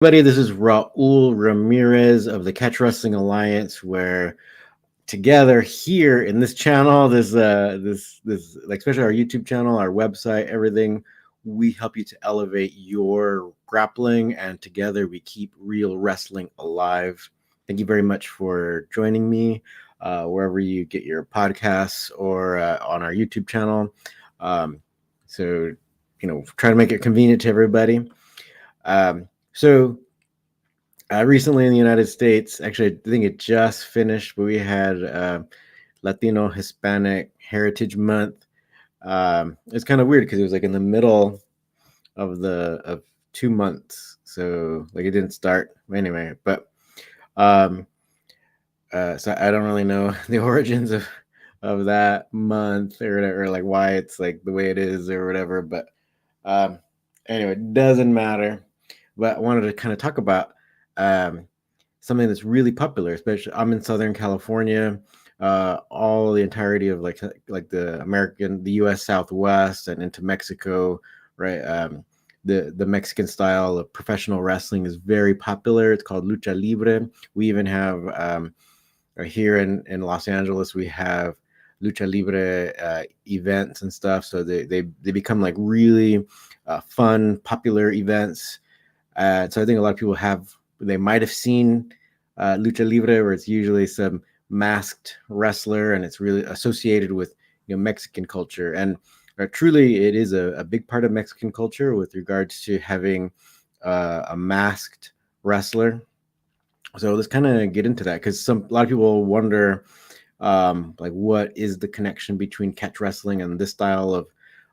Buddy, this is Raul Ramirez of the Catch Wrestling Alliance, where together here in this channel, this like especially our YouTube channel, our website, everything, we help you to elevate your grappling, and together we keep real wrestling alive. Thank you very much for joining me, wherever you get your podcasts or on our YouTube channel. Um, so, try to make it convenient to everybody. So recently in the United States, actually, I think it just finished, but we had Latino Hispanic Heritage Month. It's kind of weird because it was like in the middle of 2 months, so like it didn't start anyway. But um, so I don't really know the origins of that month or like why it's like the way it is or whatever. But um, anyway, it doesn't matter. But I wanted to kind of talk about um, something that's really popular. Especially, I'm in Southern California. All the entirety of like the U.S. Southwest and into Mexico, right? The Mexican style of professional wrestling is very popular. It's called Lucha Libre. We even have here in Los Angeles, we have Lucha Libre events and stuff. So they become like really fun, popular events. So I think a lot of people they might have seen Lucha Libre, where it's usually some masked wrestler, and it's really associated with Mexican culture. And truly, it is a big part of Mexican culture with regards to having a masked wrestler. So let's kind of get into that because a lot of people wonder, like, what is the connection between catch wrestling and this style of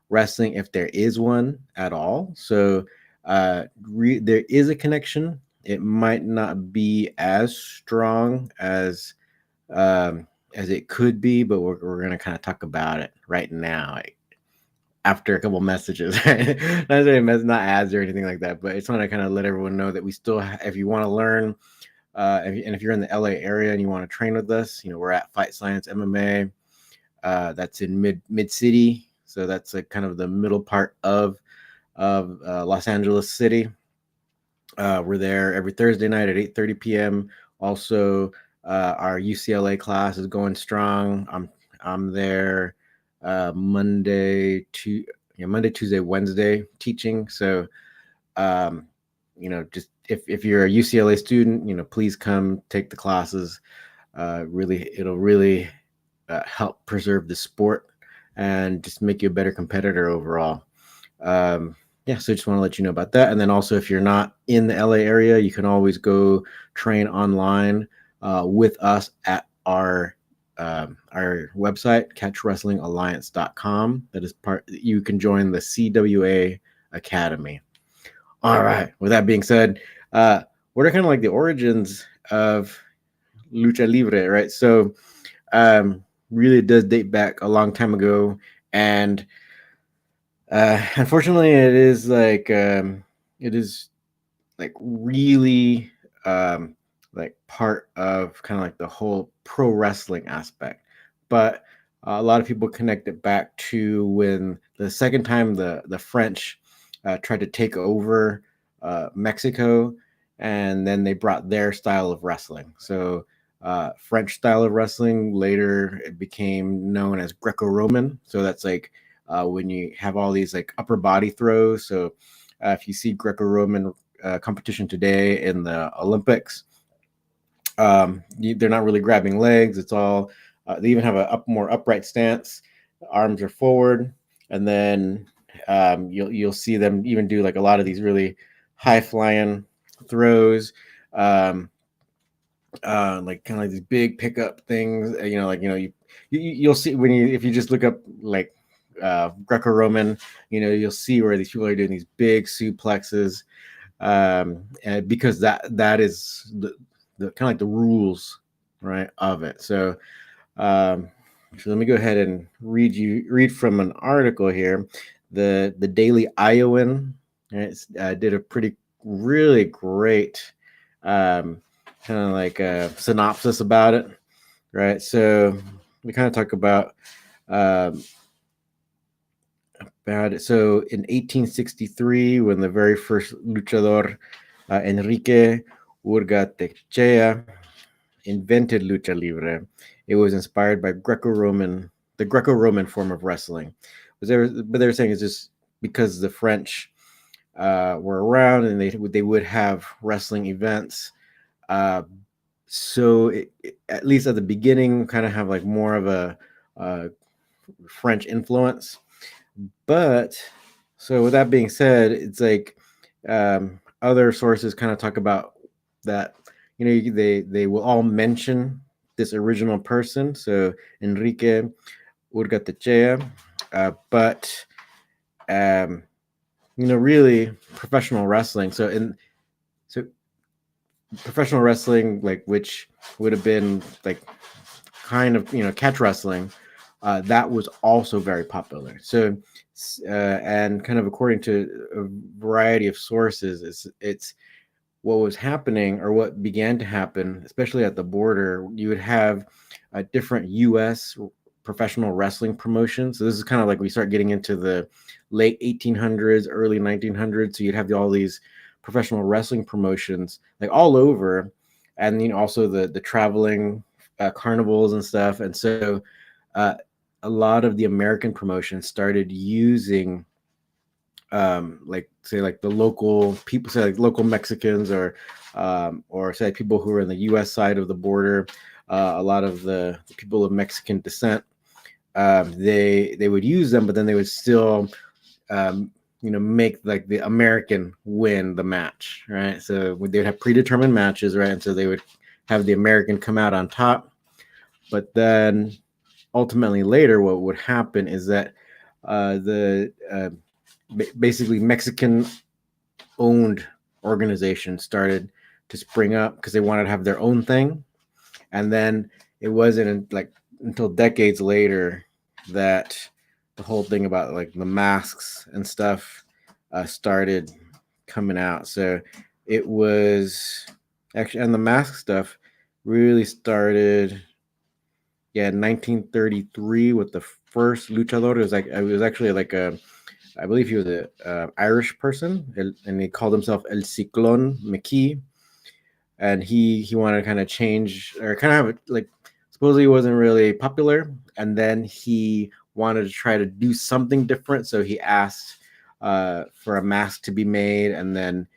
wrestling, if there is one at all. So there is a connection. It might not be as strong as it could be, but we're going to kind of talk about it right now, like, after a couple messages. Right? Not ads or anything like that, but I just want to kind of let everyone know that we still, if you want to learn, and if you're in the LA area and you want to train with us, we're at Fight Science MMA. That's in mid city, so that's like kind of the middle part of Los Angeles City. We're there every Thursday night at 8:30 p.m. Also, our UCLA class is going strong. I'm there Monday, Tuesday, Wednesday teaching. So just if you're a UCLA student, please come take the classes. It'll really help preserve the sport and just make you a better competitor overall. Yeah, so just want to let you know about that. And then also, if you're not in the LA area, you can always go train online with us at our website, catchwrestlingalliance.com. That is you can join the CWA Academy. All right. With that being said, what are kind of like the origins of Lucha Libre, right? So, really, it does date back a long time ago, and unfortunately, it is like really like part of kind of like the whole pro wrestling aspect, but a lot of people connect it back to when the second time the French tried to take over Mexico, and then they brought their style of wrestling. So French style of wrestling, later it became known as Greco-Roman. So that's like when you have all these like upper body throws. So if you see Greco-Roman competition today in the Olympics, they're not really grabbing legs. It's all they even have a more upright stance. Arms are forward, and then you'll see them even do like a lot of these really high flying throws. Like kind of like these big pickup things, you'll see when if you just look up like Greco-Roman, you'll see where these people are doing these big suplexes, and because that is the kind of like the rules, right, of it. So let me go ahead and read from an article here. The Daily Iowan, right, did a really great kind of like a synopsis about it, right? So we kind of talk about it. So in 1863, when the very first luchador Enrique Urgatechea invented Lucha Libre. It was inspired by the Greco-Roman form of wrestling. But they were saying it's just because the French were around and they would have wrestling events. Uh, so at least at the beginning, kind of have like more of a French influence. But so with that being said, it's like other sources kind of talk about that. They will all mention this original person. So Enrique Urgatechea, but um, really professional wrestling. So professional wrestling, like which would have been like kind of catch wrestling, that was also very popular. So and kind of according to a variety of sources, it's what was happening or what began to happen, especially at the border. You would have different U.S. professional wrestling promotions. So this is kind of like we start getting into the late 1800s, early 1900s. So you'd have all these professional wrestling promotions like all over, and also the traveling carnivals and stuff. And so uh, a lot of the American promotions started using like say like the local people, say like local Mexicans or say people who are in the U.S. side of the border. A lot of the people of Mexican descent, they would use them, but then they would still make like the American win the match, right? So they would have predetermined matches, right? And so they would have the American come out on top. But then ultimately later, what would happen is that the basically Mexican owned organizations started to spring up because they wanted to have their own thing. And then it wasn't like until decades later that the whole thing about like the masks and stuff started coming out. So it was actually, and the mask stuff really started, yeah, in 1933 with the first luchador. It was actually like I believe he was a Irish person, and he called himself El Ciclón McKee, and he wanted to kind of change or kind of have like supposedly he wasn't really popular, and then he wanted to try to do something different, so he asked for a mask to be made, and then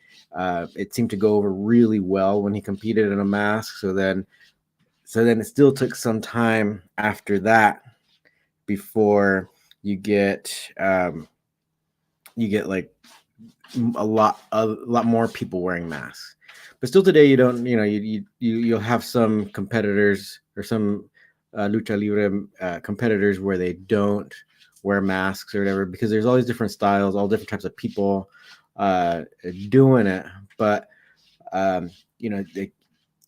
it seemed to go over really well when he competed in a mask. So then it still took some time after that before you get like a lot more people wearing masks. But still today you don't you'll have some competitors or some lucha libre competitors where they don't wear masks or whatever, because there's all these different styles, all different types of people doing it. But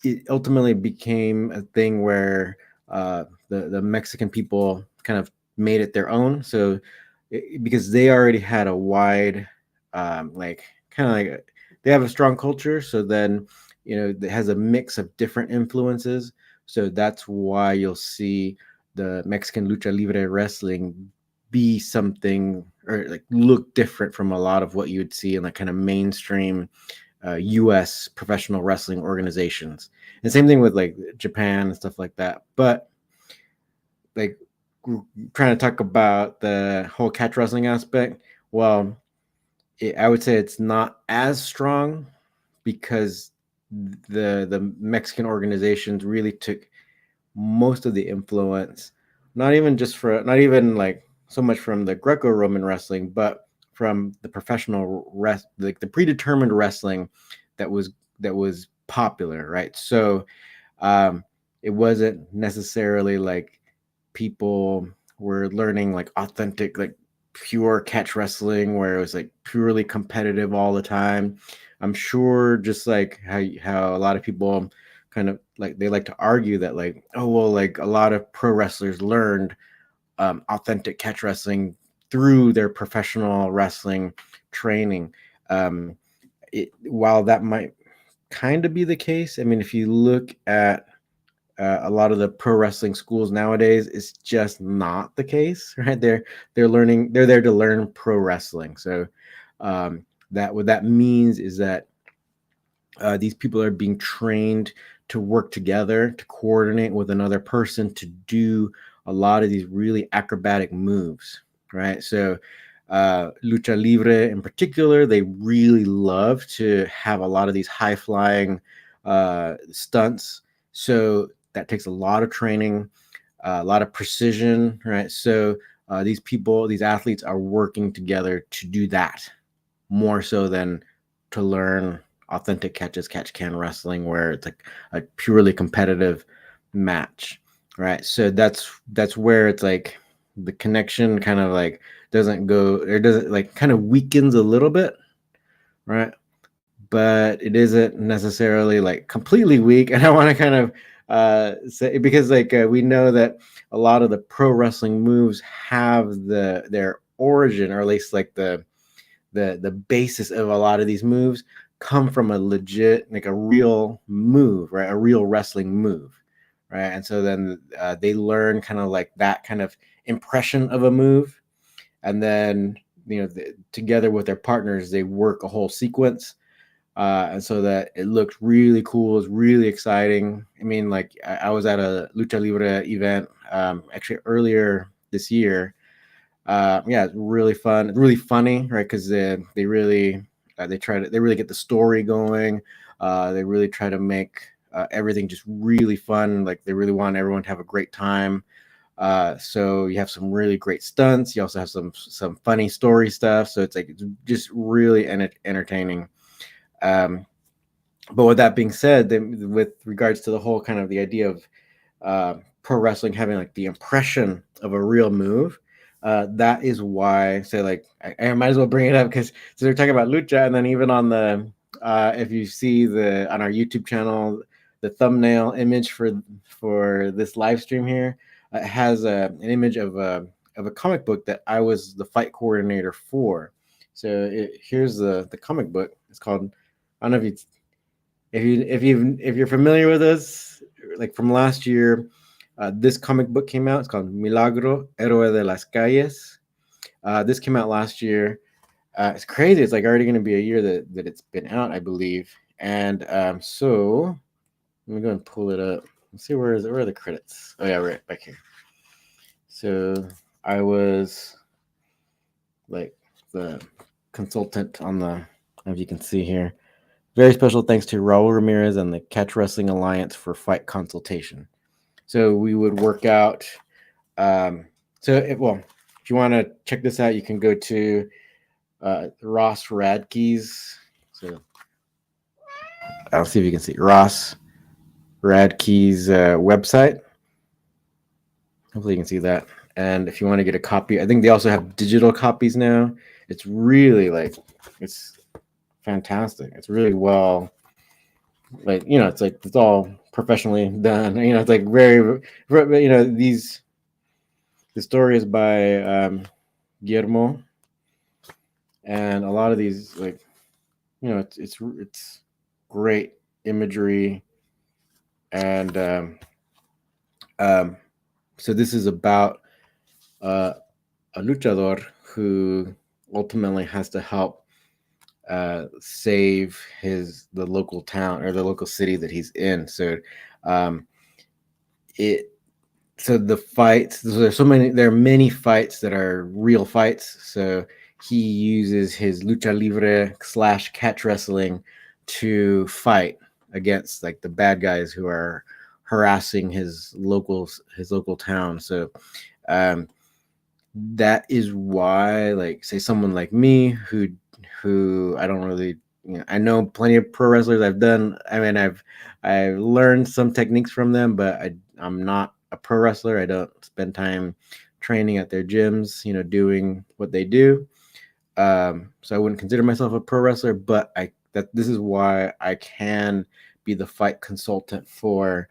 it ultimately became a thing where the Mexican people kind of made it their own. So because they already had a wide like kind of like they have a strong culture, so then it has a mix of different influences. So that's why you'll see the Mexican lucha libre wrestling be something or like look different from a lot of what you would see in like kind of mainstream U.S. professional wrestling organizations. And same thing with like Japan and stuff like that. But like trying to talk about the whole catch wrestling aspect, well, I would say it's not as strong because the Mexican organizations really took most of the influence, not even like so much from the Greco-Roman wrestling, but from the professional like the predetermined wrestling that was popular, right? So it wasn't necessarily like people were learning like authentic, like pure catch wrestling where it was like purely competitive all the time. I'm sure just like how a lot of people kind of like they like to argue that like, oh well, like a lot of pro wrestlers learned authentic catch wrestling through their professional wrestling training. While that might kind of be the case, I mean, if you look at a lot of the pro wrestling schools nowadays, it's just not the case, right? They're there to learn pro wrestling. So that what that means is that These people are being trained to work together, to coordinate with another person, to do a lot of these really acrobatic moves, right? So Lucha Libre in particular, they really love to have a lot of these high flying stunts. So that takes a lot of training, a lot of precision, right? So these people, these athletes are working together to do that more so than to learn authentic catch can wrestling, where it's like a purely competitive match, right? So that's where it's like the connection kind of like doesn't go, or doesn't, like, kind of weakens a little bit, right? But it isn't necessarily like completely weak. And I want to kind of say, because like we know that a lot of the pro wrestling moves have their origin, or at least like the basis of a lot of these moves come from a legit, like a real move, right? A real wrestling move, right? And so then they learn kind of like that kind of impression of a move, and then together with their partners, they work a whole sequence, and so that it looked really cool. It's really exciting. I mean, like I was at a Lucha Libre event actually earlier this year. Yeah, it's really fun. It's really funny, right? Because they really they really get the story going. They really try to make everything just really fun. Like they really want everyone to have a great time. So you have some really great stunts. You also have some funny story stuff. So it's just really entertaining. But with that being said, then with regards to the whole kind of the idea of pro wrestling having like the impression of a real move, that is why, say, like I might as well bring it up, because so they're talking about lucha, and then even on the if you see on our YouTube channel, the thumbnail image for this live stream here has an image of a comic book that I was the fight coordinator for. So here's the comic book. It's called, I don't know if you're familiar with this, like from last year. This comic book came out. It's called Milagro, Héroe de las Calles. This came out last year. It's crazy. It's like already going to be a year that it's been out, I believe. And so let me go and pull it up. Let's see, where are the credits? Oh yeah, right back here. So I was like the consultant on the, as you can see here. Very special thanks to Raul Ramirez and the Catch Wrestling Alliance for fight consultation. So we would work out. If you want to check this out, you can go to Ross Radke's. So I'll see if you can see Ross Radke's website. Hopefully you can see that. And if you want to get a copy, I think they also have digital copies now. It's really it's fantastic. It's really well, it's all professionally done. It's like very, the story is by Guillermo, and a lot of these, it's great imagery, and so this is about a luchador who ultimately has to help save the local town, or the local city that he's in. So the fights, there are many fights that are real fights. So he uses his lucha libre / catch wrestling to fight against like the bad guys who are harassing his local town. So that is why, like, say someone like me who I don't really, I know plenty of pro wrestlers. I've learned some techniques from them, but I'm not a pro wrestler. I don't spend time training at their gyms, doing what they do. So I wouldn't consider myself a pro wrestler, but this is why I can be the fight consultant for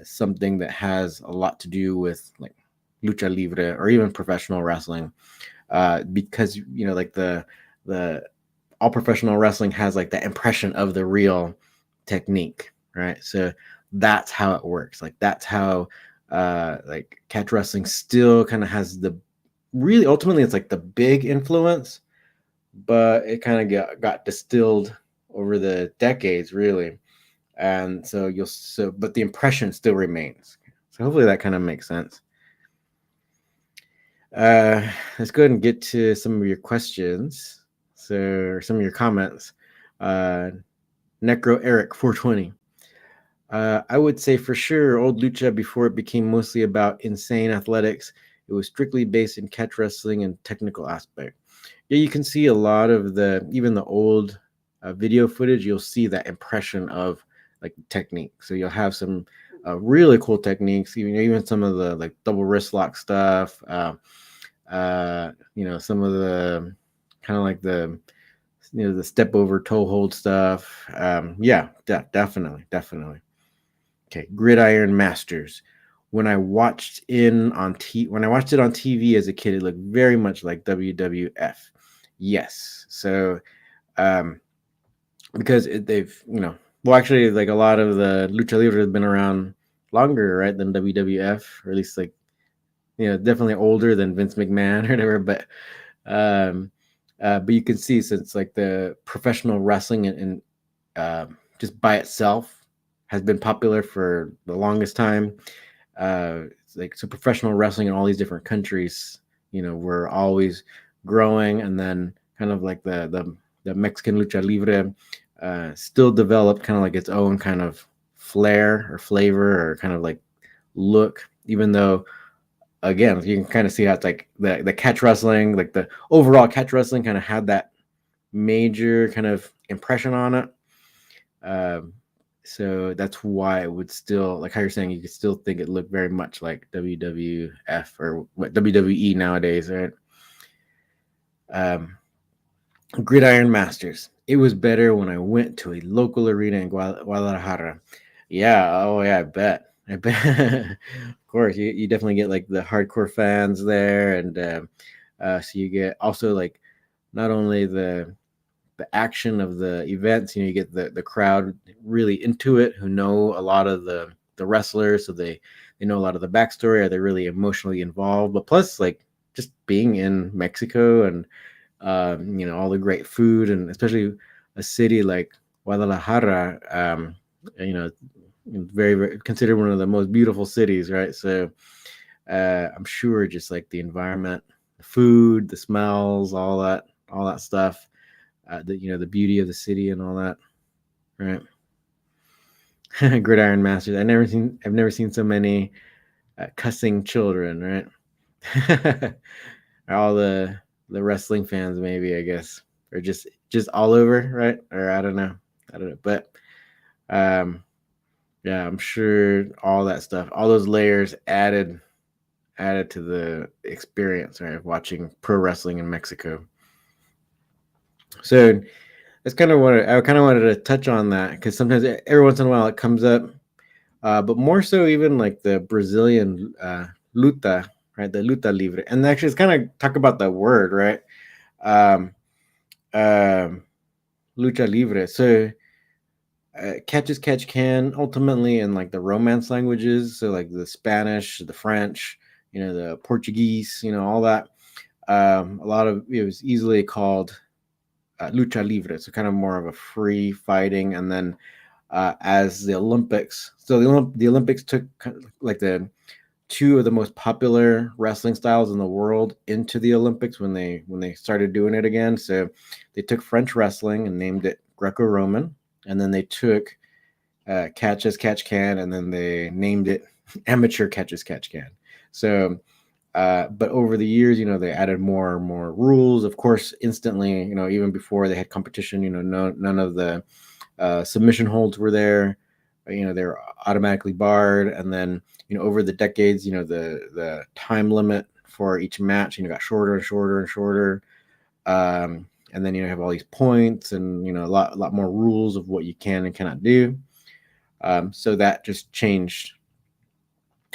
something that has a lot to do with like lucha libre or even professional wrestling, because like the all professional wrestling has like that impression of the real technique, right? So that's how it works. Like that's how like catch wrestling still kind of has really ultimately it's like the big influence, but it kind of got distilled over the decades, really. And so but the impression still remains. So hopefully that kind of makes sense. Let's go ahead and get to some of your questions. So, some of your comments. Necro Eric 420. I would say for sure, old lucha before it became mostly about insane athletics, it was strictly based in catch wrestling and technical aspect. Yeah, you can see a lot of even the old video footage. You'll see that impression of like technique. So you'll have some really cool techniques, even some of the like double wrist lock stuff. Some of the kind of like the step over toe hold stuff. Definitely. Okay, Gridiron Masters. When I watched it on TV as a kid, it looked very much like WWF. Yes. So, because they've, well, actually, like a lot of the Lucha Libre has been around longer, right, than WWF, or at least like, definitely older than Vince McMahon or whatever. But you can see, since like the professional wrestling and just by itself has been popular for the longest time. So professional wrestling in all these different countries, we're always growing, and then kind of like the Mexican Lucha Libre still developed kind of like its own kind of flair or flavor or kind of like look, even though, again, you can kind of see how it's like the catch wrestling, like the overall catch wrestling kind of had that major kind of impression on it. So that's why it would still, like how you're saying, you could still think it looked very much like WWF or what WWE nowadays, right? Gridiron Masters. It was better when I went to a local arena in Guadalajara. Yeah, oh yeah, I bet. Of course, you definitely get like the hardcore fans there, and so you get also like not only the action of the events, you get the crowd really into it, who know a lot of the wrestlers, so they know a lot of the backstory, are they really emotionally involved, but plus like just being in Mexico and all the great food, and especially a city like Guadalajara, very, very considered one of the most beautiful cities, right? So I'm sure just like the environment, the food, the smells, all that stuff, the beauty of the city and all that, right? Gridiron Masters. I've never seen so many cussing children, right? All the wrestling fans, maybe, I guess, or just all over, right? Or I don't know, but yeah, I'm sure all that stuff, all those layers added to the experience, right, of watching pro wrestling in Mexico. So that's kind of what I kind of wanted to touch on, that because sometimes every once in a while it comes up, but more so even like the Brazilian luta, right? The luta libre, and actually it's kind of talk about the word, right? Um, Lucha libre. So catch as catch can, ultimately in like the Romance languages, so like the Spanish, the French, the Portuguese, all that. A lot of it was easily called lucha libre, so kind of more of a free fighting. And then as the Olympics, so the Olympics took like the two of the most popular wrestling styles in the world into the Olympics when they started doing it again. So they took French wrestling and named it Greco-Roman, and then they took catch as catch can, and then they named it amateur catch as catch can. So but over the years, they added more and more rules. Of course, instantly, even before they had competition, none of the submission holds were there. They were automatically barred. And then, over the decades, the time limit for each match, got shorter and shorter and shorter. And then, have all these points and, a lot more rules of what you can and cannot do. So that just changed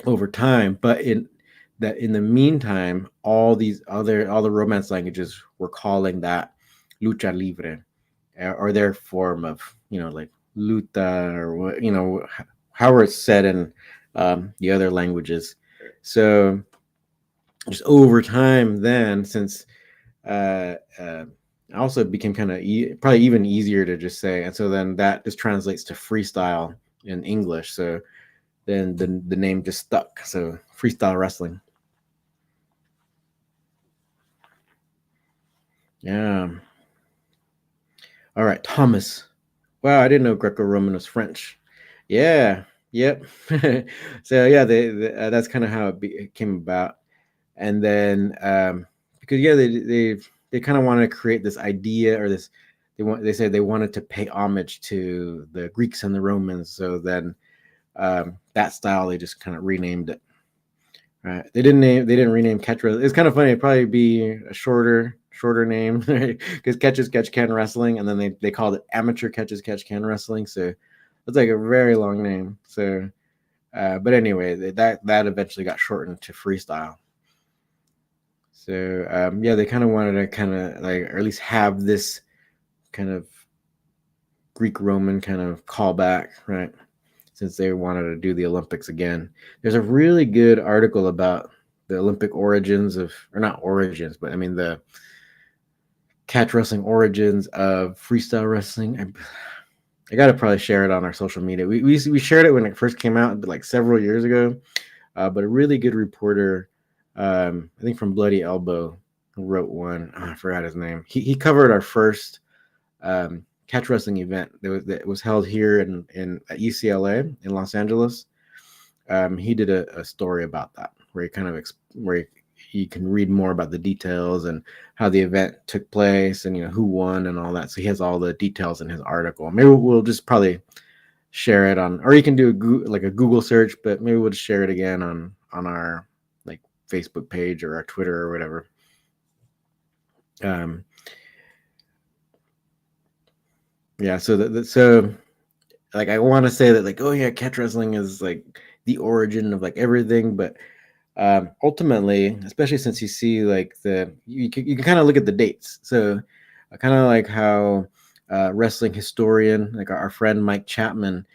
over time. But in the meantime, all the Romance languages were calling that lucha libre, or their form of, like luta, or what, however it's said in the other languages. So just over time, then, since Also became kind of probably even easier to just say, and so then that just translates to freestyle in English. So then the name just stuck. So freestyle wrestling. Yeah. All right, Thomas. Wow, I didn't know Greco-Roman was French. Yeah. Yep. So yeah, that's kind of how it came about. And then because yeah, they kind of want to create this idea or this they said they wanted to pay homage to the Greeks and the Romans. So then that style they just kind of renamed it. Right. They didn't rename catch wrestling. It's kind of funny. It'd probably be a shorter name because catch is catch can wrestling, and then they called it amateur catch is catch can wrestling. So it's like a very long name. So but anyway, that eventually got shortened to freestyle. So yeah, they kind of wanted to kind of like, or at least have this kind of Greek Roman kind of callback, right? Since they wanted to do the Olympics again. There's a really good article about the Olympic origins of, or not origins, but I mean the catch wrestling origins of freestyle wrestling. I got to probably share it on our social media. We shared it when it first came out, like several years ago. But a really good reporter, I think from Bloody Elbow, wrote one. Oh, I forgot his name. He covered our first catch wrestling event that was held here in at UCLA in Los Angeles. He did a story about that where he kind of where you can read more about the details and how the event took place and who won and all that. So he has all the details in his article. Maybe we'll just probably share it on, or you can do a Google search, but maybe we'll just share it again on our like Facebook page or our Twitter or whatever. Um, yeah. So like I want to say that like, oh yeah, catch wrestling is like the origin of like everything, but ultimately, especially since you see like you can kind of look at the dates. So kind of like how wrestling historian, like our friend Mike Chapman,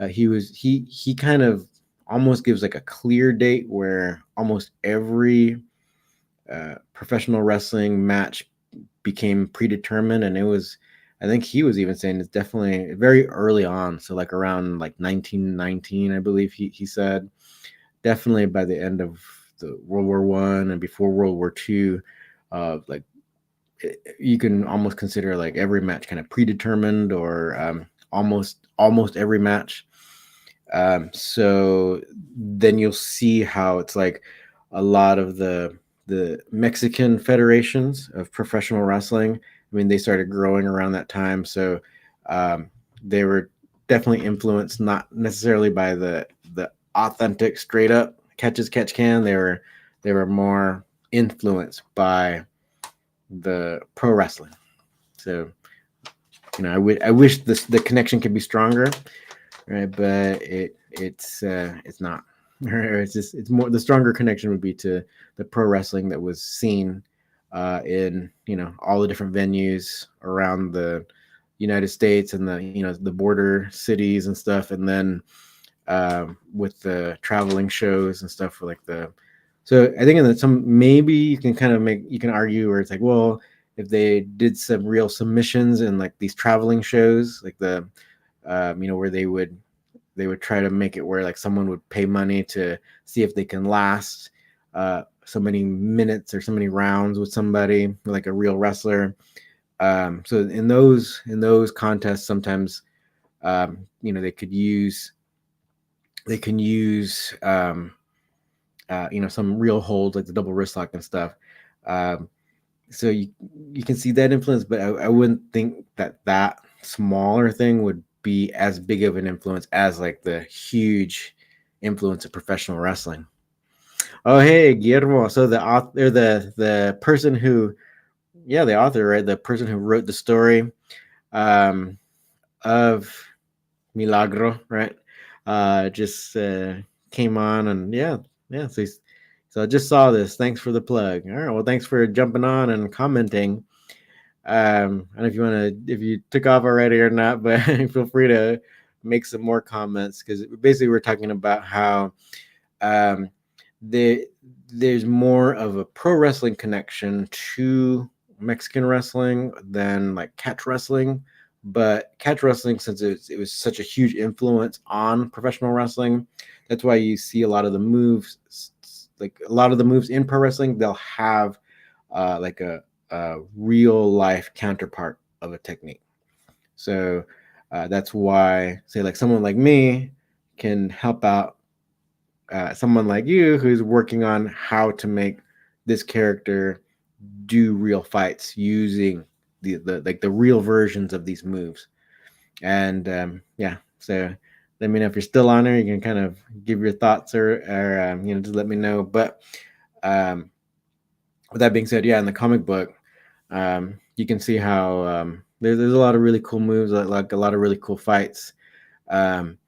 he kind of almost gives like a clear date where almost every professional wrestling match became predetermined, and it was, I think he was even saying it's definitely very early on, so like around like 1919, I believe he said. Definitely by the end of the World War One and before World War Two, like you can almost consider like every match kind of predetermined, or almost every match. So then you'll see how it's like a lot of the Mexican federations of professional wrestling. I mean, they started growing around that time, so they were definitely influenced not necessarily by the authentic straight up catch can. They were more influenced by the pro wrestling. So I wish the connection could be stronger, right? But it's not. It's more, the stronger connection would be to the pro wrestling that was seen in all the different venues around the United States and the border cities and stuff, and then with the traveling shows and stuff for like the. So I think in some, maybe you can kind of you can argue where it's like, well, if they did some real submissions in like these traveling shows, like the where they would try to make it where like someone would pay money to see if they can last so many minutes or so many rounds with somebody, like a real wrestler. So in those contests, sometimes they can use some real holds like the double wrist lock and stuff. Um, so you can see that influence, but I wouldn't think that smaller thing would be as big of an influence as like the huge influence of professional wrestling. Oh, hey, Guillermo. So the author, the person who, yeah, the author, right? The person who wrote the story um, of Milagro, right? Just came on, and yeah. So I just saw this. Thanks for the plug. All right. Well, thanks for jumping on and commenting. I don't know if if you took off already or not, but feel free to make some more comments, because basically we're talking about how um, the there's more of a pro wrestling connection to Mexican wrestling than like catch wrestling. But catch wrestling, since it was such a huge influence on professional wrestling, that's why you see a lot of the moves, like a lot of the moves in pro wrestling, they'll have like a real life counterpart of a technique. So that's why, say, like someone like me can help out someone like you who's working on how to make this character do real fights using the like the real versions of these moves. And yeah, so let me know if you're still on there. You can kind of give your thoughts or just let me know. But um, with that being said, yeah, in the comic book, you can see how there's a lot of really cool moves, like a lot of really cool fights um,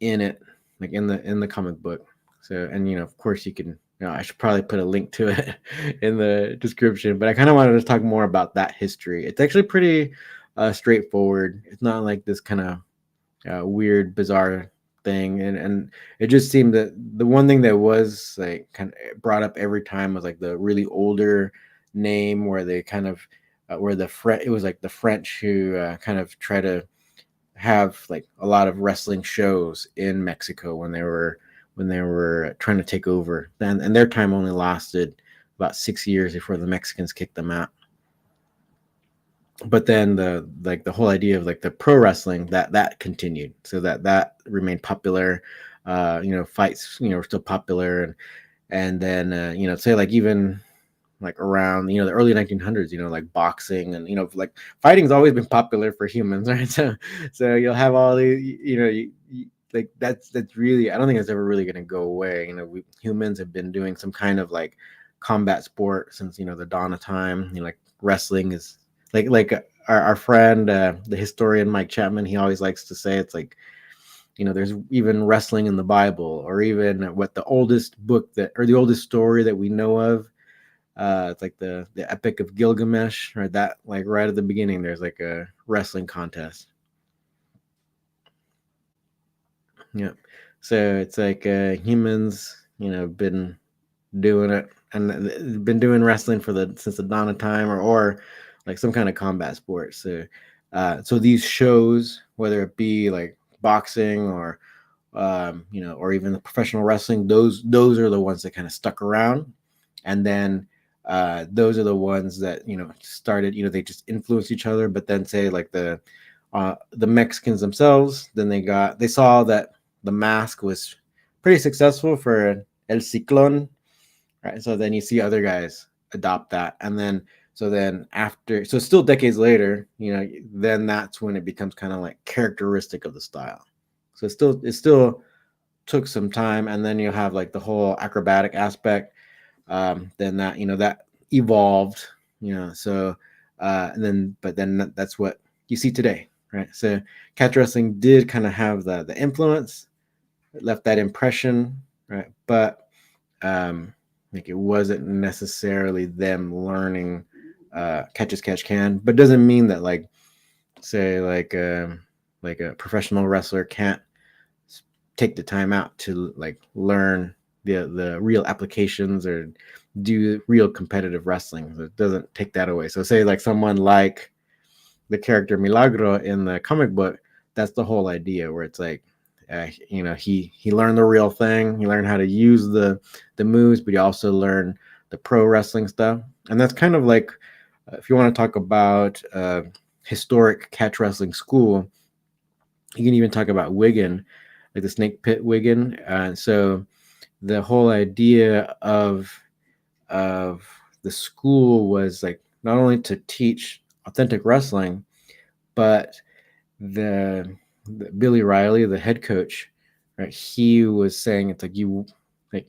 in it, like in the comic book. So, and of course, you can. I should probably put a link to it in the description. But I kind of wanted to talk more about that history. It's actually pretty straightforward. It's not like this kind of weird, bizarre thing, and it just seemed that the one thing that was like kind of brought up every time was like the really older name where they kind of where it was like the French who kind of try to have like a lot of wrestling shows in Mexico when they were trying to take over. And their time only lasted about 6 years before the Mexicans kicked them out. But then the whole idea of like the pro wrestling that continued, so that remained popular. Fights were still popular, and then say like even like around the early 1900s, like boxing and like fighting's always been popular for humans, right? So you'll have all these, like that's really, I don't think it's ever really going to go away. Humans have been doing some kind of like combat sport since the dawn of time. Like wrestling is like our friend the historian Mike Chapman, he always likes to say it's like there's even wrestling in the Bible, or even what the oldest book the oldest story that we know of. It's like the Epic of Gilgamesh, right? That like right at the beginning, there's like a wrestling contest. Yeah, so it's like humans, been doing it and been doing wrestling since the dawn of time, or like some kind of combat sport. So these shows, whether it be like boxing or or even the professional wrestling, those are the ones that kind of stuck around. And then those are the ones that started, they just influenced each other. But then say like the Mexicans themselves, then they saw that the mask was pretty successful for El Ciclón, right? So then you see other guys adopt that, and then after, so still decades later, then that's when it becomes kind of like characteristic of the style. So it still took some time, and then you have like the whole acrobatic aspect. Then that evolved, So and then, but then that's what you see today, right? So catch wrestling did kind of have the influence, it left that impression, right? But like it wasn't necessarily them learning catch as catch can, but doesn't mean that like say like a professional wrestler can't take the time out to like learn the real applications or do real competitive wrestling. It doesn't take that away. So say like someone like the character Milagro in the comic book, that's the whole idea, where it's like he learned the real thing, he learned how to use the moves, but he also learned the pro wrestling stuff. And that's kind of like if you want to talk about historic catch wrestling school, you can even talk about Wigan, like the Snake Pit Wigan. So the whole idea of the school was like not only to teach authentic wrestling, but the Billy Riley, the head coach, right? He was saying it's like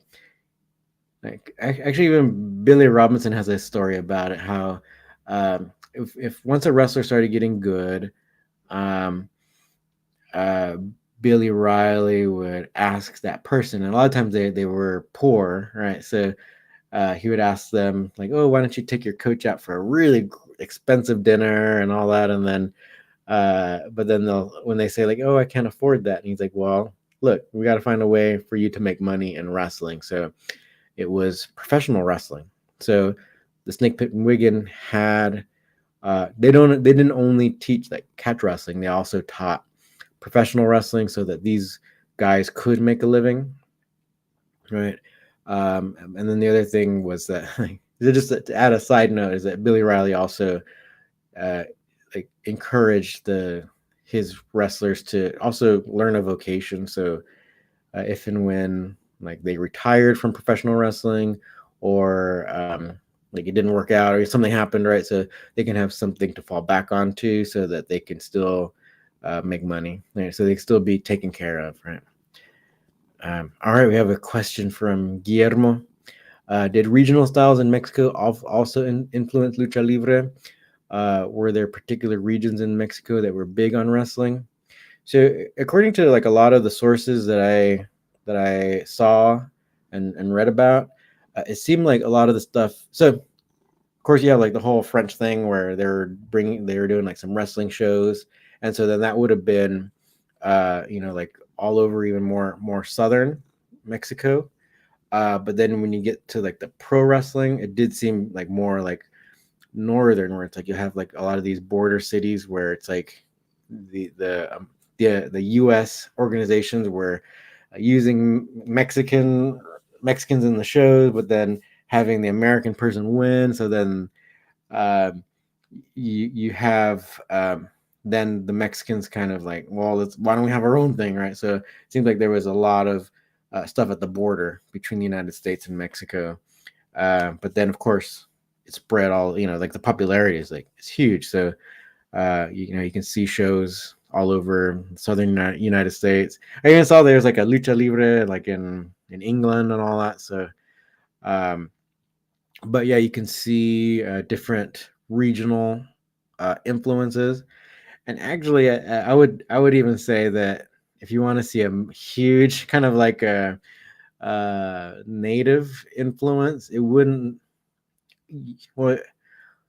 like actually even Billy Robinson has a story about it, how if once a wrestler started getting good, um, uh, Billy Riley would ask that person, and a lot of times they were poor, right? So he would ask them like, "Oh, why don't you take your coach out for a really expensive dinner and all that?" And then, but then when they say like, "Oh, I can't afford that," and he's like, "Well, look, we got to find a way for you to make money in wrestling." So it was professional wrestling. So the Snake Pit and Wigan had They didn't only teach like catch wrestling, they also taught professional wrestling so that these guys could make a living, right? And then the other thing was that just to add a side note is that Billy Riley also uh, like encouraged his wrestlers to also learn a vocation. So if and when like they retired from professional wrestling, or like it didn't work out or something happened, right? So they can have something to fall back onto so that they can still make money, right? So they can still be taken care of, right? All right, we have a question from Guillermo. Did regional styles in Mexico also influence lucha libre? Were there particular regions in Mexico that were big on wrestling? So, according to like a lot of the sources that I saw and read about, it seemed like a lot of the stuff. So, of course, you have like the whole French thing where they were doing like some wrestling shows, and so then that would have been, like all over even more southern Mexico. But then when you get to like the pro wrestling, it did seem like more like northern, where it's like you have like a lot of these border cities where it's like the U.S. organizations were using Mexicans in the shows, but then having the American person win. So then um, you have then the Mexicans kind of like, well, why don't we have our own thing, right? So it seems like there was a lot of stuff at the border between the United States and Mexico. But then, of course, it spread all, like the popularity is like it's huge. So you can see shows all over southern United States. I even saw there's like a Lucha Libre like in England and all that. So, um, but yeah, you can see different regional influences. And actually, I would even say that if you want to see a huge kind of like a native influence, it wouldn't. Well,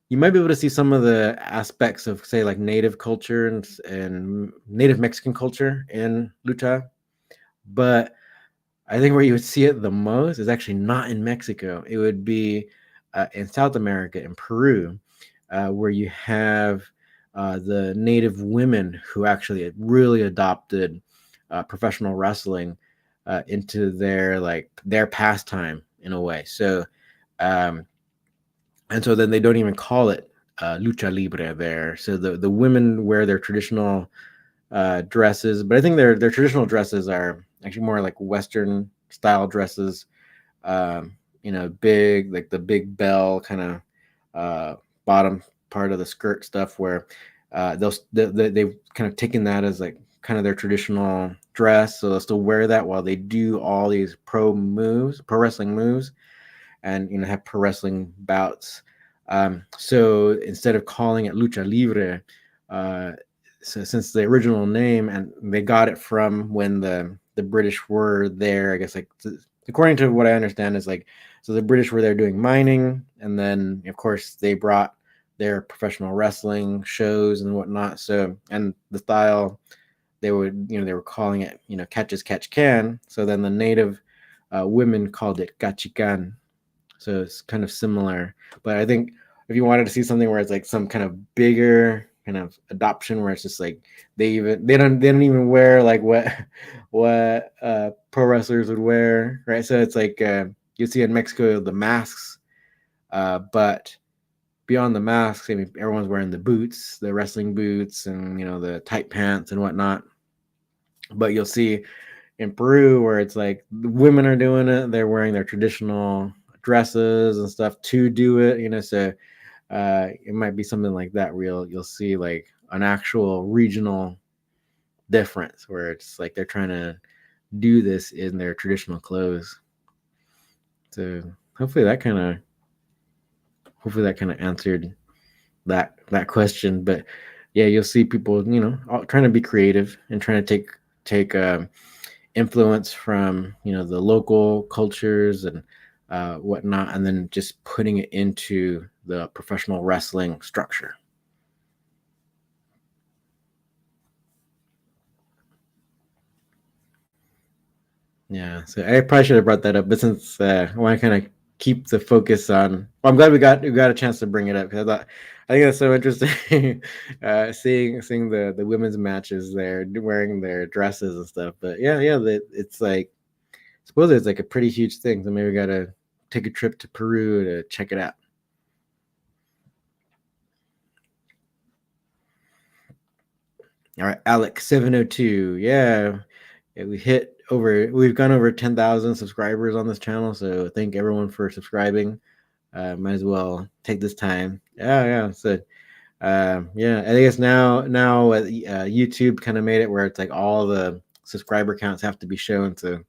you might be able to see some of the aspects of, say, like native culture and native Mexican culture in lucha, but I think where you would see it the most is actually not in Mexico. It would be in South America, in Peru, where you have the native women who actually really adopted professional wrestling into their pastime in a way. So, um, and so then they don't even call it lucha libre there. So the women wear their traditional dresses, but I think their traditional dresses are actually more like Western style dresses. Big, like the big bell kind of bottom part of the skirt stuff, where they've kind of taken that as like kind of their traditional dress, so they'll still wear that while they do all these pro wrestling moves, and have pro wrestling bouts. So instead of calling it lucha libre, so since the original name, and they got it from when the British were there, I guess, like according to what I understand is like, so the British were there doing mining, and then of course they brought their professional wrestling shows and whatnot. So, and the style they were calling it, catch as catch can. So then the native women called it cachican. So it's kind of similar. But I think if you wanted to see something where it's like some kind of bigger kind of adoption, where it's just like they don't even wear like what pro wrestlers would wear, right? So it's like you see in Mexico the masks, but beyond the masks, I mean, everyone's wearing the boots, the wrestling boots, and the tight pants and whatnot. But you'll see in Peru where it's like the women are doing it, they're wearing their traditional dresses and stuff to do it, so it might be something like that where you'll see like an actual regional difference, where it's like they're trying to do this in their traditional clothes. So hopefully that kind of answered that question. But yeah, you'll see people trying to be creative and trying to take influence from the local cultures and whatnot, and then just putting it into the professional wrestling structure. Yeah, so I probably should have brought that up, but since I want to kind of keep the focus on. Well, I'm glad we got a chance to bring it up, because I think that's so interesting. Seeing the women's matches there, wearing their dresses and stuff. But yeah, it's like, I suppose it's like a pretty huge thing. So maybe we gotta take a trip to Peru to check it out. All right, Alex 702. Yeah, we've gone over 10,000 subscribers on this channel. So thank everyone for subscribing. Might as well take this time. Yeah. So yeah, I guess now YouTube kind of made it where it's like all the subscriber counts have to be shown. So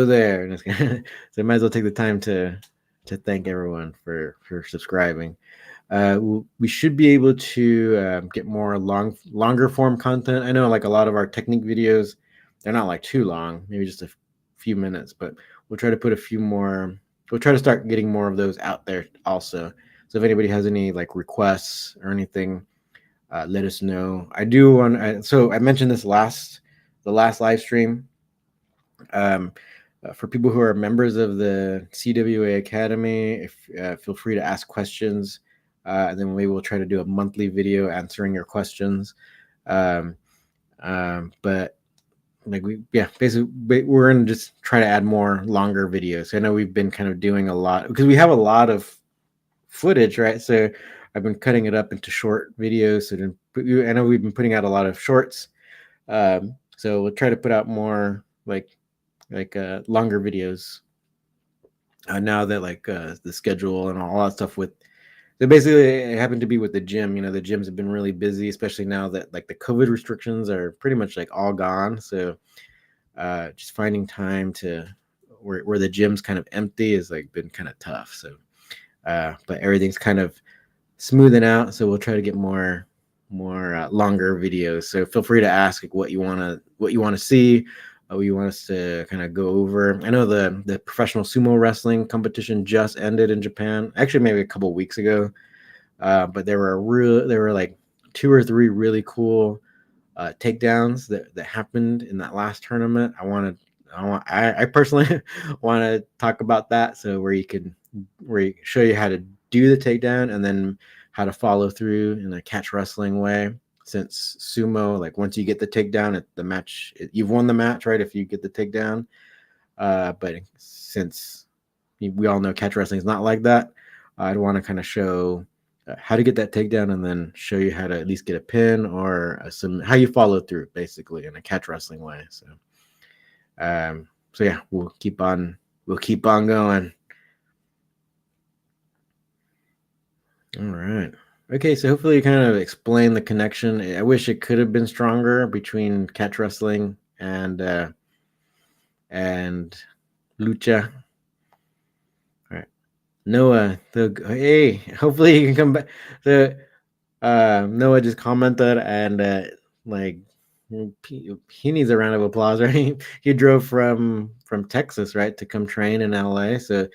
there, and so I might as well take the time to thank everyone for subscribing. We should be able to get more longer form content. I know, like, a lot of our technique videos, they're not like too long, maybe just a few minutes, but we'll try to put a few more. We'll try to start getting more of those out there also. So if anybody has any like requests or anything, let us know. I do want. So I mentioned this the last live stream. Um, for people who are members of the CWA Academy, feel free to ask questions, and then maybe we'll try to do a monthly video answering your questions. But like basically we're gonna just try to add more longer videos. I know we've been kind of doing a lot because we have a lot of footage, right? So I've been cutting it up into short videos. So I know we've been putting out a lot of shorts. So we'll try to put out more like longer videos now that the schedule and all that stuff with. So basically, it happened to be with the gym. The gyms have been really busy, especially now that like the COVID restrictions are pretty much like all gone. So just finding time to where the gym's kind of empty is like been kind of tough. So but everything's kind of smoothing out. So we'll try to get more longer videos. So feel free to ask like what you want to see, what you want us to kind of go over. I know the professional sumo wrestling competition just ended in Japan, actually maybe a couple weeks ago. But there were like 2 or 3 really cool takedowns that happened in that last tournament. I personally want to talk about that. So where you show you how to do the takedown and then how to follow through in a catch wrestling way. Since sumo, like once you get the takedown at the match, you've won the match, right? If you get the takedown. But since we all know catch wrestling is not like that, I'd want to kind of show how to get that takedown and then show you how to at least get a pin or how you follow through basically in a catch wrestling way. So yeah, we'll keep on going. All right. Okay, so hopefully you kind of explain the connection. I wish it could have been stronger between catch wrestling and lucha. All right, Noah. Hey, hopefully you can come back. So Noah just commented and like he needs a round of applause, right? He drove from Texas, right, to come train in LA. So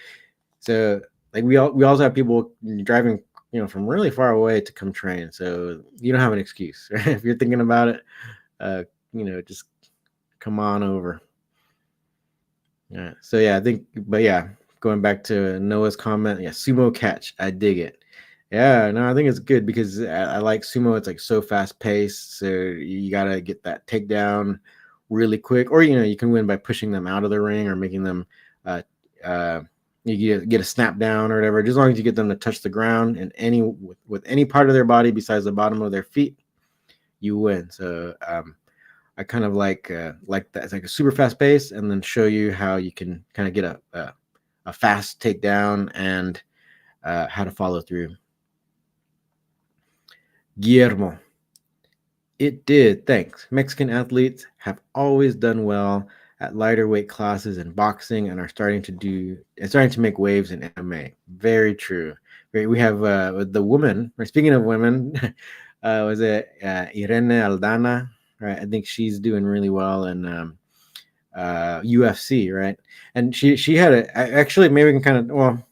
like we also have people driving, from really far away to come train. So you don't have an excuse, right? If you're thinking about it, just come on over. Yeah. So yeah, I think, but yeah, going back to Noah's comment, yeah, sumo catch, I dig it. Yeah, no, I think it's good because I like sumo. It's like so fast paced, so you gotta get that takedown really quick, or you can win by pushing them out of the ring or making them uh, uh, you get a snap down or whatever. Just as long as you get them to touch the ground and with any part of their body besides the bottom of their feet, you win. So I kind of like that. It's like a super fast pace, and then show you how you can kind of get a fast takedown and how to follow through. Guillermo. It did, thanks. Mexican athletes have always done well at lighter weight classes in boxing and are starting to make waves in MMA. Very true. We have the woman. Speaking of women, was it Irene Aldana? Right, I think she's doing really well in UFC, right? And she had actually maybe we can kind of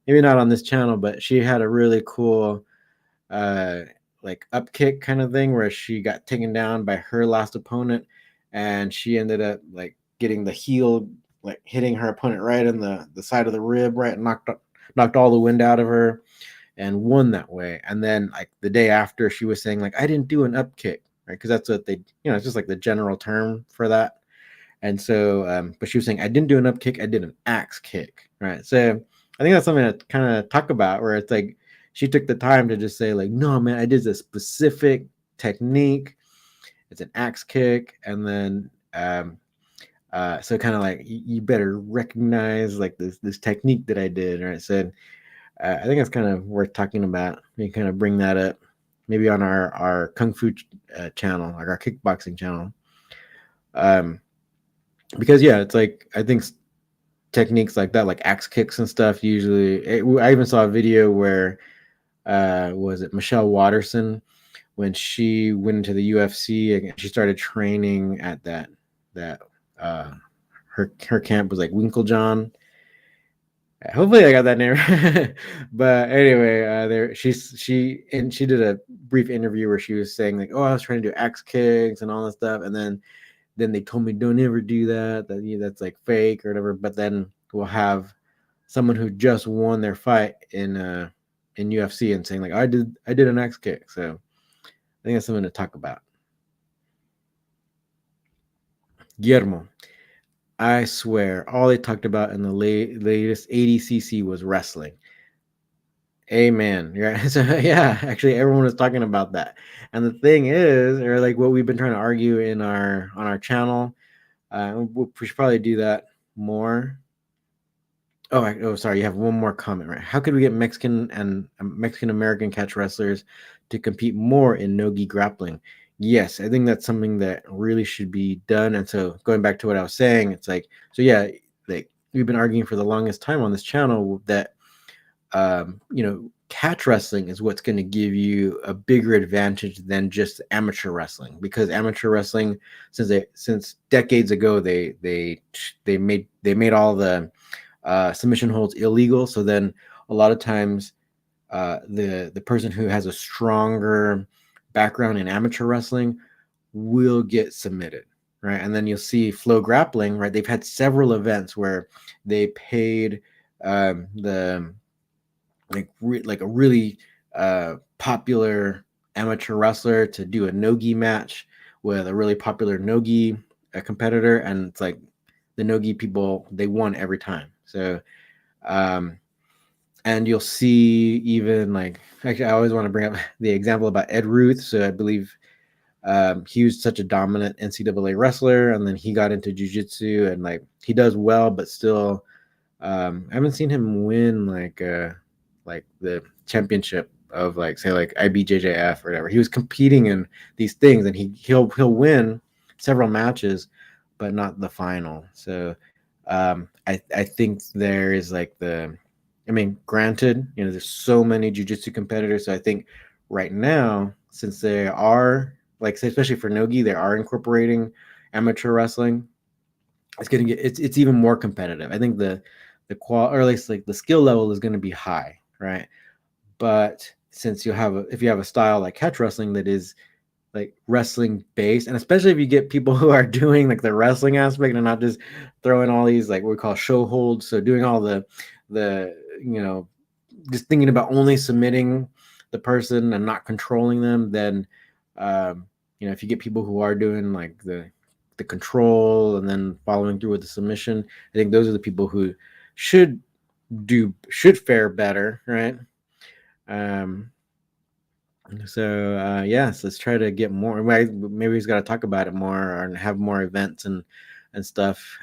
maybe not on this channel, but she had a really cool like up kick kind of thing where she got taken down by her last opponent and she ended up like getting the heel like hitting her opponent right in the side of the rib, right, knocked all the wind out of her, and won that way. And then like the day after, she was saying like, I didn't do an up kick, right? Because that's what they, it's just like the general term for that. And so, but she was saying, I didn't do an up kick, I did an axe kick, right? So I think that's something to kind of talk about, where it's like she took the time to just say like, no, man, I did a specific technique. It's an axe kick, and then so kind of like you better recognize like this technique that I did, right? So I think it's kind of worth talking about. We kind of bring that up maybe on our kung fu channel, like our kickboxing channel. Because yeah, it's like I think techniques like that, like axe kicks and stuff. Usually, I even saw a video where was it Michelle Watterson, when she went into the UFC and she started training at that uh, her camp was like Winklejohn. Hopefully I got that name right. But anyway, there she did a brief interview where she was saying like, oh, I was trying to do axe kicks and all that stuff, and then they told me don't ever do that. That's like fake or whatever. But then we'll have someone who just won their fight in UFC and saying like, I did an axe kick. So I think that's something to talk about. Guillermo, I swear, all they talked about in the latest ADCC was wrestling. Amen. Yeah. So yeah, actually, everyone was talking about that. And the thing is, or like what we've been trying to argue in our on our channel, we should probably do that more. Oh, sorry. You have one more comment, right? How could we get Mexican and Mexican American catch wrestlers to compete more in no-gi grappling? Yes, I think that's something that really should be done. And so, going back to what I was saying, it's like, so yeah, like we've been arguing for the longest time on this channel that catch wrestling is what's going to give you a bigger advantage than just amateur wrestling, because amateur wrestling, since decades ago, they made all the submission holds illegal. So then a lot of times the person who has a stronger background in amateur wrestling will get submitted, right? And then you'll see Flow Grappling, right? They've had several events where they paid the like a really popular amateur wrestler to do a no-gi match with a really popular no-gi competitor, and it's like the no-gi people, they won every time. So and you'll see even like, actually I always want to bring up the example about Ed Ruth. So I believe he was such a dominant NCAA wrestler, and then he got into jiu-jitsu, and like he does well, but still I haven't seen him win like the championship of like say like IBJJF or whatever. He was competing in these things, and he'll win several matches, but not the final. So I think there is like I mean, granted, there's so many jiu-jitsu competitors. So I think right now, since they are like, especially for Nogi, they are incorporating amateur wrestling. It's gonna get it's even more competitive. I think the qual or at least like the skill level is gonna be high, right? But since if you have a style like catch wrestling that is like wrestling based, and especially if you get people who are doing like the wrestling aspect and not just throwing all these like what we call show holds, so doing all the just thinking about only submitting the person and not controlling them, then if you get people who are doing like the control and then following through with the submission, I think those are the people who should fare better, right? um so yes, let's try to get more. Maybe he's got to talk about it more and have more events and stuff,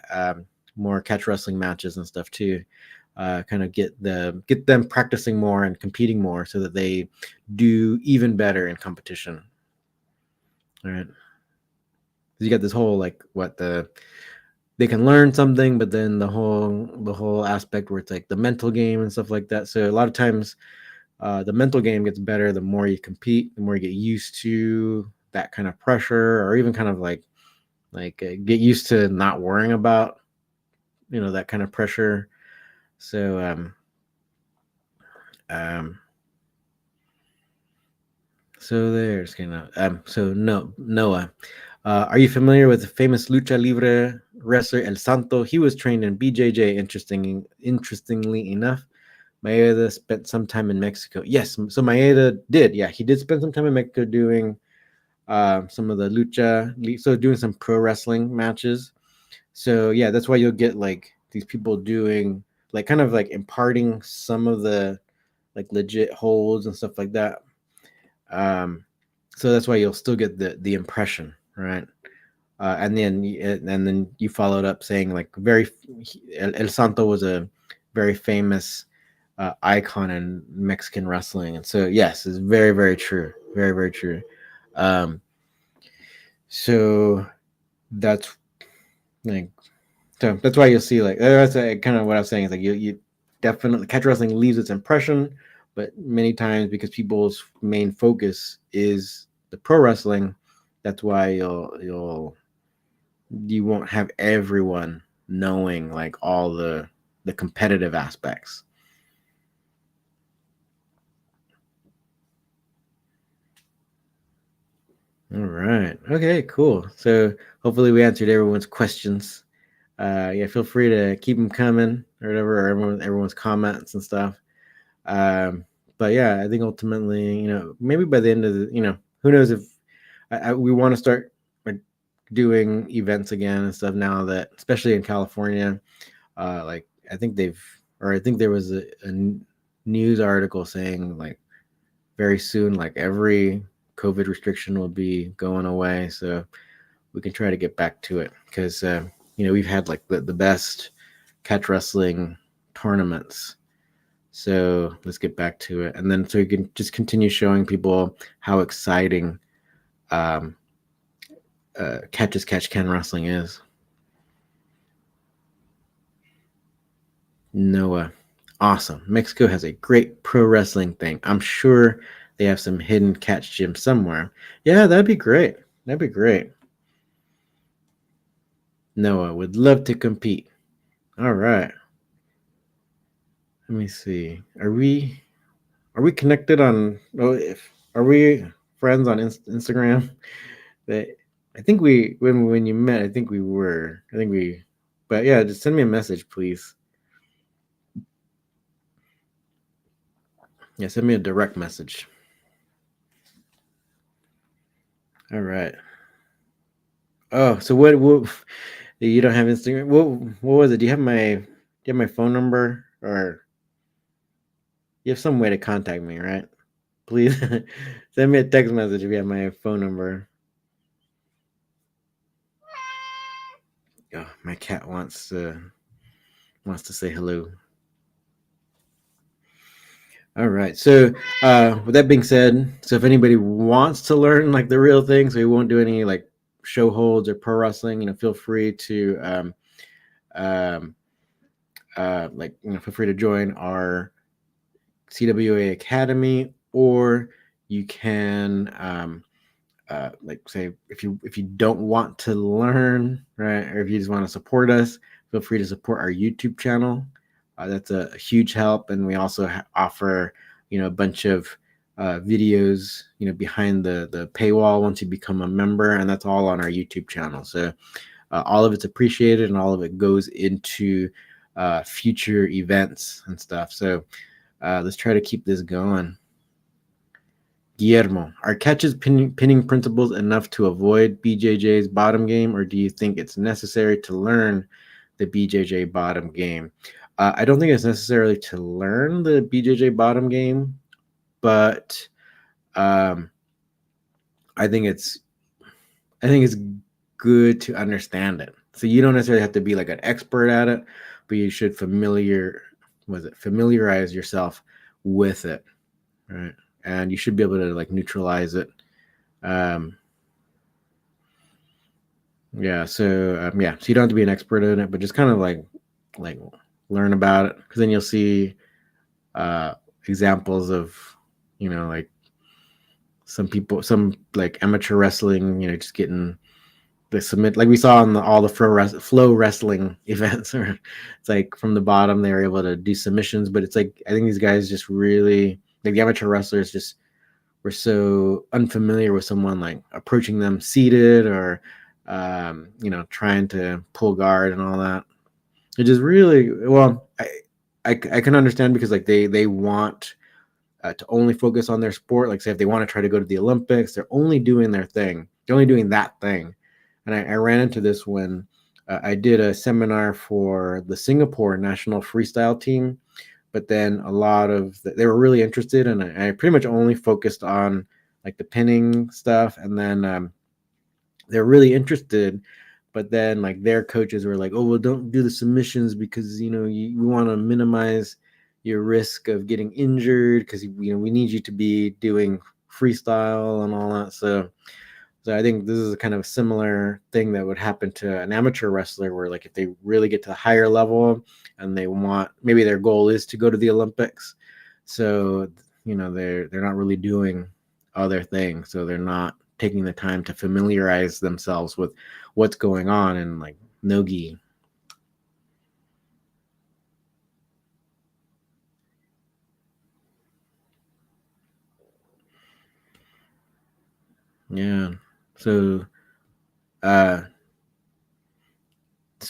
more catch wrestling matches and stuff too. Kind of get them practicing more and competing more so that they do even better in competition. All right, you got this whole like they can learn something, but then the whole aspect where it's like the mental game and stuff like that. So a lot of times the mental game gets better the more you compete, the more you get used to that kind of pressure, or even kind of like get used to not worrying about that kind of pressure. So so there's kind of so no Noah, are you familiar with the famous Lucha Libre wrestler El Santo, he was trained in BJJ. Interestingly enough, Maeda spent some time in Mexico. Yes, so Maeda did. Yeah, he did spend some time in Mexico doing some of the lucha, so doing some pro wrestling matches. So yeah, that's why you'll get like these people doing like kind of like imparting some of the like legit holds and stuff like that. So that's why you'll still get the impression, right? And then you followed up saying like El Santo was a very famous icon in Mexican wrestling, and so yes, it's very very true, very very true. Um, so that's like so that's why you'll see like that's kind of what I was saying is like you definitely catch wrestling leaves its impression, but many times because people's main focus is the pro wrestling, that's why you won't have everyone knowing like all the competitive aspects. All right. Okay, cool. So hopefully we answered everyone's questions. Yeah, feel free to keep them coming or whatever, or everyone's comments and stuff. Um, but yeah, I think ultimately, maybe by the end of who knows if we want to start like, doing events again and stuff now that, especially in California, like I think there was a news article saying like very soon, like every COVID restriction will be going away. So we can try to get back to it because, we've had like the best catch wrestling tournaments. So let's get back to it. And then so you can just continue showing people how exciting um, catch as catch can wrestling is. Noah, awesome. Mexico has a great pro wrestling thing. I'm sure they have some hidden catch gym somewhere. Yeah, that'd be great. That'd be great. Noah would love to compete. All right. Let me see. Are we connected on? Oh, if are we friends on Instagram? That I think when you met, I think we were. I think we. But yeah, just send me a message, please. Yeah, send me a direct message. All right. Oh, so what you don't have Instagram? What was it? Do you have my phone number or you have some way to contact me, right? Please send me a text message if you have my phone number. Oh, my cat wants to say hello. All right. So, with that being said, so if anybody wants to learn like the real thing, so we won't do any like show holds or pro wrestling, feel free to um, feel free to join our CWA Academy, or you can like say if you don't want to learn, right, or if you just want to support us, feel free to support our YouTube channel. That's a huge help, and we also offer a bunch of videos behind the paywall once you become a member, and that's all on our YouTube channel. So all of it's appreciated, and all of it goes into future events and stuff. So let's try to keep this going. Guillermo, are catches pinning principles enough to avoid BJJ's bottom game, or do you think it's necessary to learn the BJJ bottom game? I don't think it's necessarily to learn the BJJ bottom game, but um, I think it's good to understand it. So you don't necessarily have to be like an expert at it, but you should familiarize yourself with it, right? And you should be able to like neutralize it. Um, so you don't have to be an expert in it, but just kind of like learn about it, because then you'll see examples of like some like amateur wrestling, just getting the submit, like we saw on all the flow wrestling events, or it's like from the bottom they were able to do submissions, but it's like I think these guys just really like the amateur wrestlers just were so unfamiliar with someone like approaching them seated or trying to pull guard and all that. It just really, well, I can understand because like they want to only focus on their sport. Like say if they want to try to go to the Olympics, they're only doing their thing. They're only doing that thing. And I ran into this when I did a seminar for the Singapore national freestyle team, but then a lot of they were really interested, and I pretty much only focused on like the pinning stuff, and then they're really interested, but then like their coaches were like, oh well, don't do the submissions because we want to minimize your risk of getting injured because we need you to be doing freestyle and all that. So I think this is a kind of similar thing that would happen to an amateur wrestler where like if they really get to the higher level and they want, maybe their goal is to go to the Olympics, so they're not really doing other things, so they're not taking the time to familiarize themselves with what's going on in like no-gi. Yeah. So uh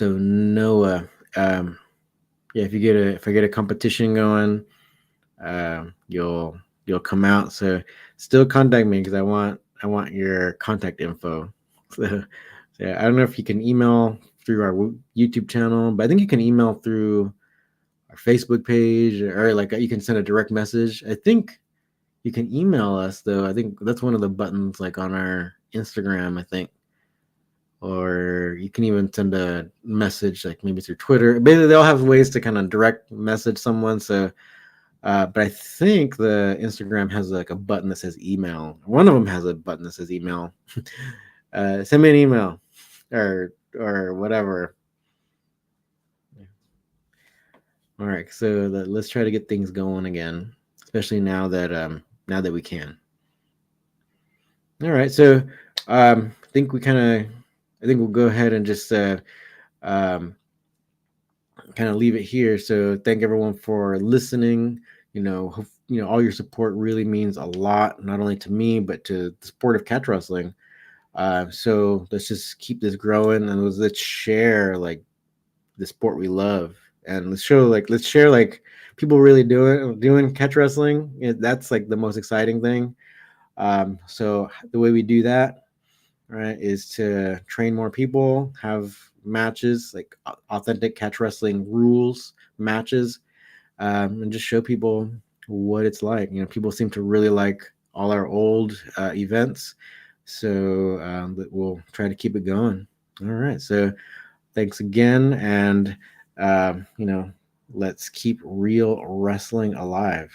Noah, yeah, if I get a competition going, you'll come out. So still contact me because I want your contact info. So yeah, I don't know if you can email through our YouTube channel, but I think you can email through our Facebook page, or like you can send a direct message. I think you can email us though. I think that's one of the buttons like on our Instagram, I think. Or you can even send a message like maybe through Twitter. Basically, they all have ways to kind of direct message someone. So but I think the Instagram has like a button that says email. One of them has a button that says email. Send me an email or whatever. All right, so let's try to get things going again, especially now that we can. All right, so I think we'll go ahead and just um, kind of leave it here. So thank everyone for listening. All your support really means a lot, not only to me but to the sport of catch wrestling. So let's just keep this growing, and let's share like the sport we love, and let's share like people really doing catch wrestling. That's like the most exciting thing. So the way we do that, right, is to train more people, have matches like authentic catch wrestling rules matches, and just show people what it's like. People seem to really like all our old events, so we'll try to keep it going. All right, so thanks again, and let's keep real wrestling alive.